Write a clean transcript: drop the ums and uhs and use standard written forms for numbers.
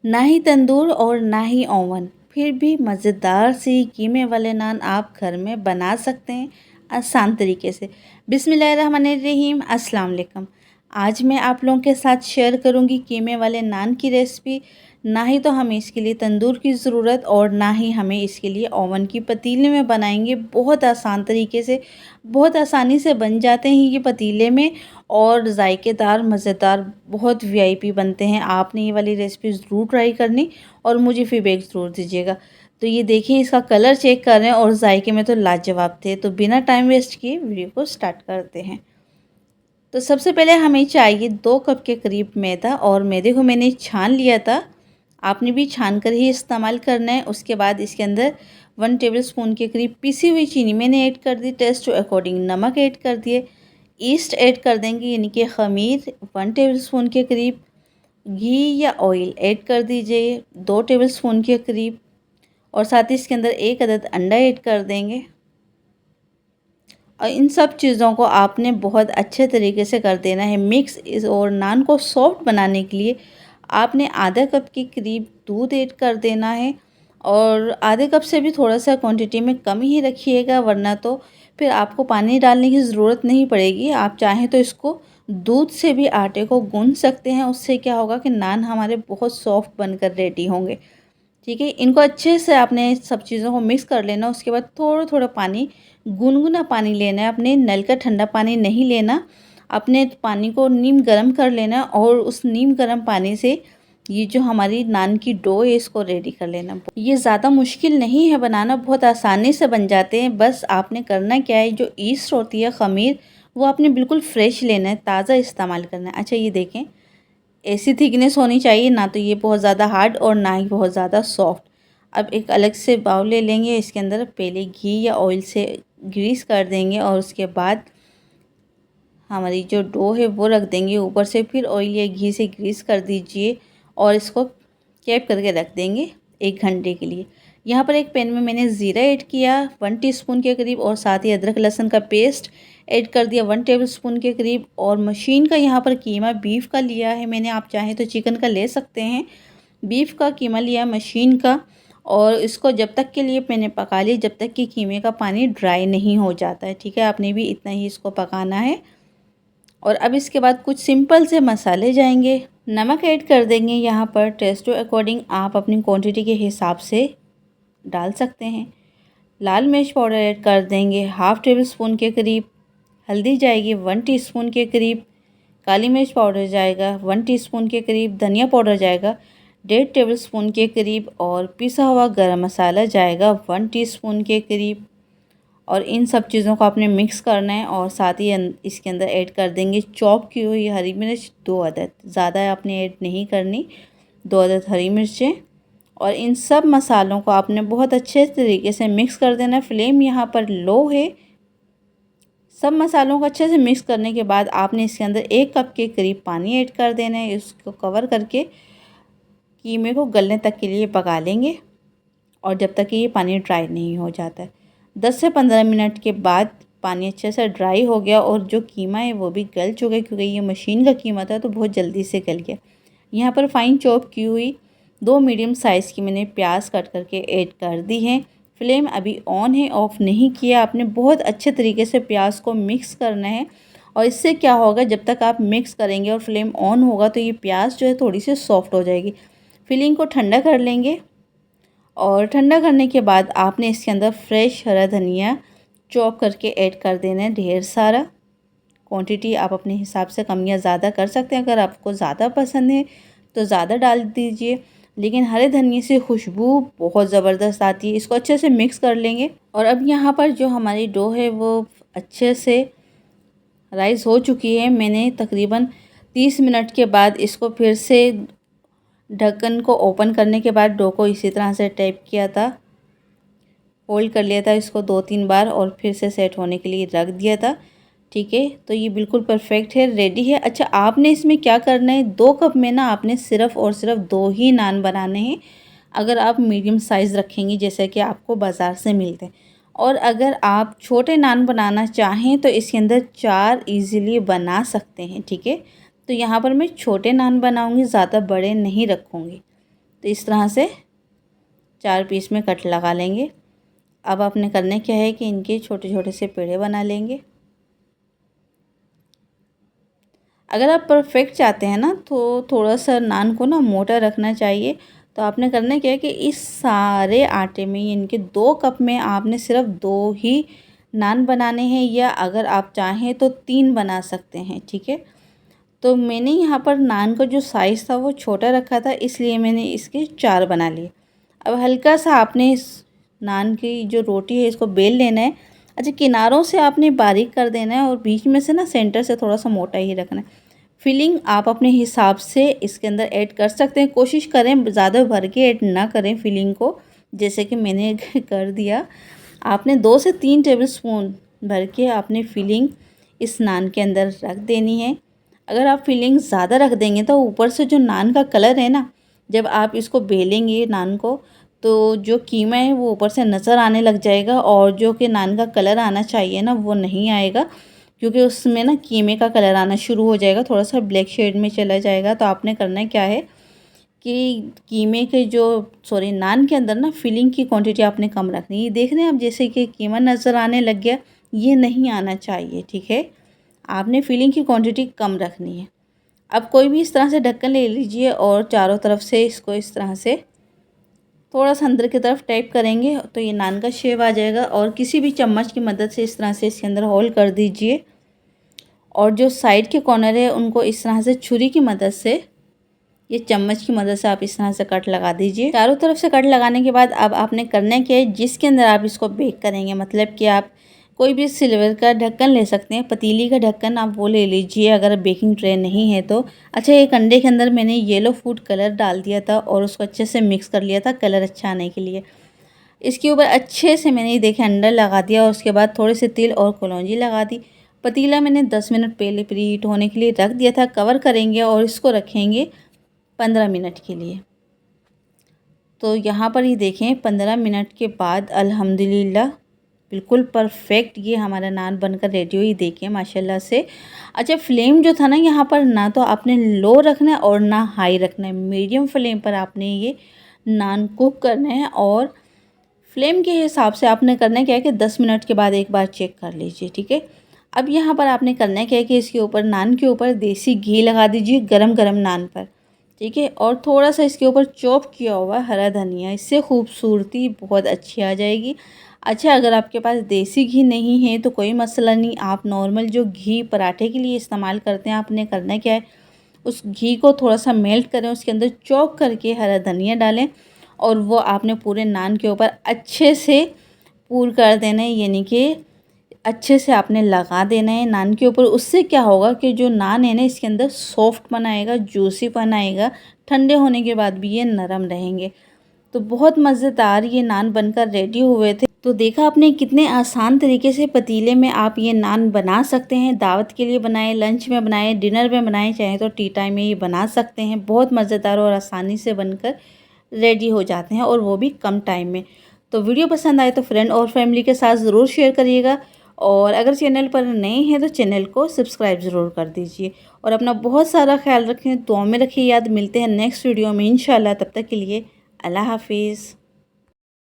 ना ही तंदूर और ना ही ओवन, फिर भी मज़ेदार सी कीमे वाले नान आप घर में बना सकते हैं आसान तरीके से। बिस्मिल्लाहिर्रहमानिर्रहीम, अस्सलाम वालेकुम। आज मैं आप लोगों के साथ शेयर करूंगी कीमे वाले नान की रेसिपी। ना ही तो हमें इसके लिए तंदूर की ज़रूरत और ना ही हमें इसके लिए ओवन की पतीले में बनाएंगे। बहुत आसान तरीके से, बहुत आसानी से बन जाते हैं ये पतीले में और ज़ायकेदार मज़ेदार बहुत वीआईपी बनते हैं। आपने ये वाली रेसिपी ज़रूर ट्राई करनी और मुझे फीडबैक ज़रूर दीजिएगा। तो ये देखिए, इसका कलर चेक कर रहे हैं और जायके में तो लाजवाब थे। तो बिना टाइम वेस्ट किए वीडियो को स्टार्ट करते हैं। तो सबसे पहले हमें चाहिए 2 कप के करीब मैदा और मैदे को मैंने छान लिया था। आपने भी छान कर ही इस्तेमाल करना है। उसके बाद इसके अंदर 1 टेबलस्पून के करीब पिसी हुई चीनी मैंने ऐड कर दी। टेस्ट के अकॉर्डिंग नमक ऐड कर दिए। ईस्ट ऐड कर देंगे यानी कि ख़मीर 1 टेबलस्पून के करीब। घी या ऑयल ऐड कर दीजिए 2 टेबलस्पून के करीब और साथ ही इसके अंदर 1 अदद अंडा ऐड कर देंगे। और इन सब चीज़ों को आपने बहुत अच्छे तरीके से कर देना है मिक्स। इस और नान को सॉफ्ट बनाने के लिए आपने आधा कप के करीब दूध ऐड कर देना है और आधे कप से भी थोड़ा सा क्वांटिटी में कम ही रखिएगा, वरना तो फिर आपको पानी डालने की ज़रूरत नहीं पड़ेगी। आप चाहें तो इसको दूध से भी आटे को गूंथ सकते हैं। उससे क्या होगा कि नान हमारे बहुत सॉफ्ट बनकर रेडी होंगे। ठीक है, इनको अच्छे से आपने सब चीज़ों को मिक्स कर लेना। उसके बाद थोड़ा थोड़ा पानी, गुनगुना पानी लेना है। अपने नल का ठंडा पानी नहीं लेना। अपने पानी को नीम गर्म कर लेना और उस नीम गर्म पानी से ये जो हमारी नान की डो है इसको रेडी कर लेना। ये ज़्यादा मुश्किल नहीं है बनाना, बहुत आसानी से बन जाते हैं। बस आपने करना क्या है, जो ईस्ट होती है ख़मीर, वो आपने बिल्कुल फ्रेश लेना है, ताज़ा इस्तेमाल करना है। अच्छा, ये देखें, ऐसी थिकनेस होनी चाहिए, ना तो ये बहुत ज़्यादा हार्ड और ना ही बहुत ज़्यादा सॉफ्ट। अब एक अलग से बाउल ले लेंगे। इसके अंदर पहले घी या ऑयल से ग्रीस कर देंगे और उसके बाद हमारी जो डो है वो रख देंगे ऊपर से। फिर ऑयल या घी से ग्रीस कर दीजिए और इसको कैप करके रख देंगे 1 घंटे के लिए। यहाँ पर एक पैन में मैंने ज़ीरा ऐड किया 1 टीस्पून के करीब और साथ ही अदरक लहसुन का पेस्ट ऐड कर दिया 1 टेबलस्पून के करीब। और मशीन का यहाँ पर कीमा बीफ का लिया है मैंने, आप चाहें तो चिकन का ले सकते हैं। बीफ का कीमा लिया मशीन का और इसको जब तक के लिए मैंने पका लिया जब तक कि कीमे का पानी ड्राई नहीं हो जाता है। ठीक है, आपने भी इतना ही इसको पकाना है। और अब इसके बाद कुछ सिंपल से मसाले जाएंगे। नमक ऐड कर देंगे यहाँ पर टेस्ट के अकॉर्डिंग, आप अपनी क्वांटिटी के हिसाब से डाल सकते हैं। लाल मिर्च पाउडर ऐड कर देंगे 1/2 टेबलस्पून के करीब। हल्दी जाएगी 1 टीस्पून के करीब। काली मिर्च पाउडर जाएगा 1 टीस्पून के करीब। धनिया पाउडर जाएगा 1.5 टेबलस्पून के करीब और पिसा हुआ गरम मसाला जाएगा 1 टीस्पून के करीब। और इन सब चीज़ों को आपने मिक्स करना है और साथ ही इसके अंदर ऐड कर देंगे चॉप की हुई हरी मिर्च 2 अदद, ज़्यादा आपने ऐड नहीं करनी, 2 अदद हरी मिर्चें। और इन सब मसालों को आपने बहुत अच्छे तरीके से मिक्स कर देना है। फ्लेम यहाँ पर लो है। सब मसालों को अच्छे से मिक्स करने के बाद आपने इसके अंदर 1 कप के करीब पानी ऐड कर देना है। इसको कवर करके कीमे को गलने तक के लिए पका लेंगे और जब तक कि ये पानी ड्राई नहीं हो जाता है। 10 से 15 मिनट के बाद पानी अच्छे से ड्राई हो गया और जो कीमा है वो भी गल चुका है, क्योंकि ये मशीन का कीमा था तो बहुत जल्दी से गल गया। यहाँ पर फाइन चॉप की हुई 2 मीडियम साइज़ की मैंने प्याज कट करके ऐड कर दी है। फ्लेम अभी ऑन है, ऑफ़ नहीं किया। आपने बहुत अच्छे तरीके से प्याज को मिक्स करना है और इससे क्या होगा, जब तक आप मिक्स करेंगे और फ्लेम ऑन होगा तो ये प्याज जो है थोड़ी सी सॉफ्ट हो जाएगी। फिलिंग को ठंडा कर लेंगे और ठंडा करने के बाद आपने इसके अंदर फ्रेश हरा धनिया चॉप करके ऐड कर देना है ढेर सारा। क्वांटिटी आप अपने हिसाब से कम या ज़्यादा कर सकते हैं। अगर आपको ज़्यादा पसंद है तो ज़्यादा डाल दीजिए, लेकिन हरे धनिए से खुशबू बहुत ज़बरदस्त आती है। इसको अच्छे से मिक्स कर लेंगे और अब यहाँ पर जो हमारी डो है वो अच्छे से राइस हो चुकी है। मैंने तकरीबन 30 मिनट के बाद इसको फिर से ढक्कन को ओपन करने के बाद डो को इसी तरह से टैप किया था, होल्ड कर लिया था इसको 2-3 बार और फिर से सेट होने के लिए रख दिया था। ठीक है, तो ये बिल्कुल परफेक्ट है, रेडी है। अच्छा, आपने इसमें क्या करना है, 2 कप में ना आपने सिर्फ़ और सिर्फ 2 ही नान बनाने हैं। अगर आप मीडियम साइज़ रखेंगी जैसे कि आपको बाज़ार से मिलते हैं, और अगर आप छोटे नान बनाना चाहें तो इसके अंदर 4 ईज़िली बना सकते हैं। ठीक है, तो यहाँ पर मैं छोटे नान बनाऊँगी, ज़्यादा बड़े नहीं रखूँगी। तो इस तरह से 4 पीस में कट लगा लेंगे। अब आपने करने क्या है कि इनके छोटे छोटे से पेड़े बना लेंगे। अगर आप परफेक्ट चाहते हैं ना तो थोड़ा सा नान को ना मोटा रखना चाहिए। तो आपने करना क्या है कि इस सारे आटे में इनके 2 कप में आपने सिर्फ 2 ही नान बनाने हैं, या अगर आप चाहें तो 3 बना सकते हैं, ठीक है। तो मैंने यहाँ पर नान का जो साइज़ था वो छोटा रखा था, इसलिए मैंने इसके 4 बना लिए। अब हल्का सा आपने इस नान की जो रोटी है इसको बेल लेना है। अच्छा, किनारों से आपने बारीक कर देना है और बीच में से ना सेंटर से थोड़ा सा मोटा ही रखना है। फिलिंग आप अपने हिसाब से इसके अंदर ऐड कर सकते हैं। कोशिश करें ज़्यादा भर के ऐड ना करें फिलिंग को, जैसे कि मैंने कर दिया। आपने 2 से 3 टेबलस्पून भर के आपने फिलिंग इस नान के अंदर रख देनी है। अगर आप फिलिंग ज़्यादा रख देंगे तो ऊपर से जो नान का कलर है ना, जब आप इसको बेलेंगे नान को, तो जो कीमा है वो ऊपर से नज़र आने लग जाएगा, और जो कि नान का कलर आना चाहिए ना वो नहीं आएगा, क्योंकि उसमें ना कीमे का कलर आना शुरू हो जाएगा, थोड़ा सा ब्लैक शेड में चला जाएगा। तो आपने करना क्या है कि कीमे के नान के अंदर ना फिलिंग की क्वांटिटी आपने कम रखनी है। देख रहे हैं आप, जैसे कि कीमा नज़र आने लग गया, ये नहीं आना चाहिए, ठीक है। आपने फिलिंग की क्वांटिटी कम रखनी है। अब कोई भी इस तरह से ढक्कन ले लीजिए और चारों तरफ से इसको इस तरह से थोड़ा सा अंदर की तरफ टैप करेंगे तो ये नान का शेप आ जाएगा। और किसी भी चम्मच की मदद से इस तरह से इसके अंदर होल कर दीजिए, और जो साइड के कॉर्नर है उनको इस तरह से छुरी की मदद से, ये चम्मच की मदद से आप इस तरह से कट लगा दीजिए। चारों तरफ से कट लगाने के बाद अब आपने करना क्या है, जिसके अंदर आप इसको बेक करेंगे, मतलब कि आप कोई भी सिल्वर का ढक्कन ले सकते हैं, पतीली का ढक्कन आप वो ले लीजिए अगर बेकिंग ट्रे नहीं है तो। अच्छा, एक अंडे के अंदर मैंने येलो फूड कलर डाल दिया था और उसको अच्छे से मिक्स कर लिया था कलर अच्छा आने के लिए। इसके ऊपर अच्छे से मैंने देखे अंडा लगा दिया और उसके बाद थोड़े से तिल और कलौंजी लगा दी। पतीला मैंने 10 मिनट पहले प्री हीट होने के लिए रख दिया था। कवर करेंगे और इसको रखेंगे 15 मिनट के लिए। तो यहाँ पर ये देखें 15 मिनट के बाद अल्हम्दुलिल्लाह बिल्कुल परफेक्ट ये हमारा नान बनकर रेडी हुई, देखिए माशाल्लाह से। अच्छा, फ्लेम जो था ना यहाँ पर, ना तो आपने लो रखना है और ना हाई रखना है, मीडियम फ्लेम पर आपने ये नान कुक करना है। और फ्लेम के हिसाब से आपने करना क्या है कि 10 मिनट के बाद एक बार चेक कर लीजिए, ठीक है। अब यहाँ पर आपने करना क्या है कि इसके ऊपर, नान के ऊपर देसी घी लगा दीजिए गरम गरम नान पर, ठीक है। और थोड़ा सा इसके ऊपर चॉप किया हुआ हरा धनिया, इससे खूबसूरती बहुत अच्छी आ जाएगी। अच्छा, अगर आपके पास देसी घी नहीं है तो कोई मसला नहीं, आप नॉर्मल जो घी पराठे के लिए इस्तेमाल करते हैं, आपने करना क्या है, उस घी को थोड़ा सा मेल्ट करें, उसके अंदर चॉप करके हरा धनिया डालें और वो आपने पूरे नान के ऊपर अच्छे से पूर कर देना है, यानी कि अच्छे से आपने लगा देना है नान के ऊपर। उससे क्या होगा कि जो नान है ना, इसके अंदर सॉफ्ट आएगा, जूसीपन आएगा, ठंडे होने के बाद भी ये नरम रहेंगे। तो बहुत मज़ेदार ये नान बनकर रेडी हुए थे। तो देखा आपने कितने आसान तरीके से पतीले में आप ये नान बना सकते हैं। दावत के लिए बनाएं, लंच में बनाएं, डिनर में बनाएं, चाहे तो टी टाइम में ये बना सकते हैं। बहुत मज़ेदार और आसानी से बनकर रेडी हो जाते हैं, और वो भी कम टाइम में। तो वीडियो पसंद आए तो फ्रेंड और फैमिली के साथ ज़रूर शेयर करिएगा, और अगर चैनल पर नए हैं तो चैनल को सब्सक्राइब ज़रूर कर दीजिए। और अपना बहुत सारा ख्याल रखें, दुआ में रखिए याद। मिलते हैं नेक्स्ट वीडियो में इंशाल्लाह, तब तक के लिए अल्लाह हाफिज़।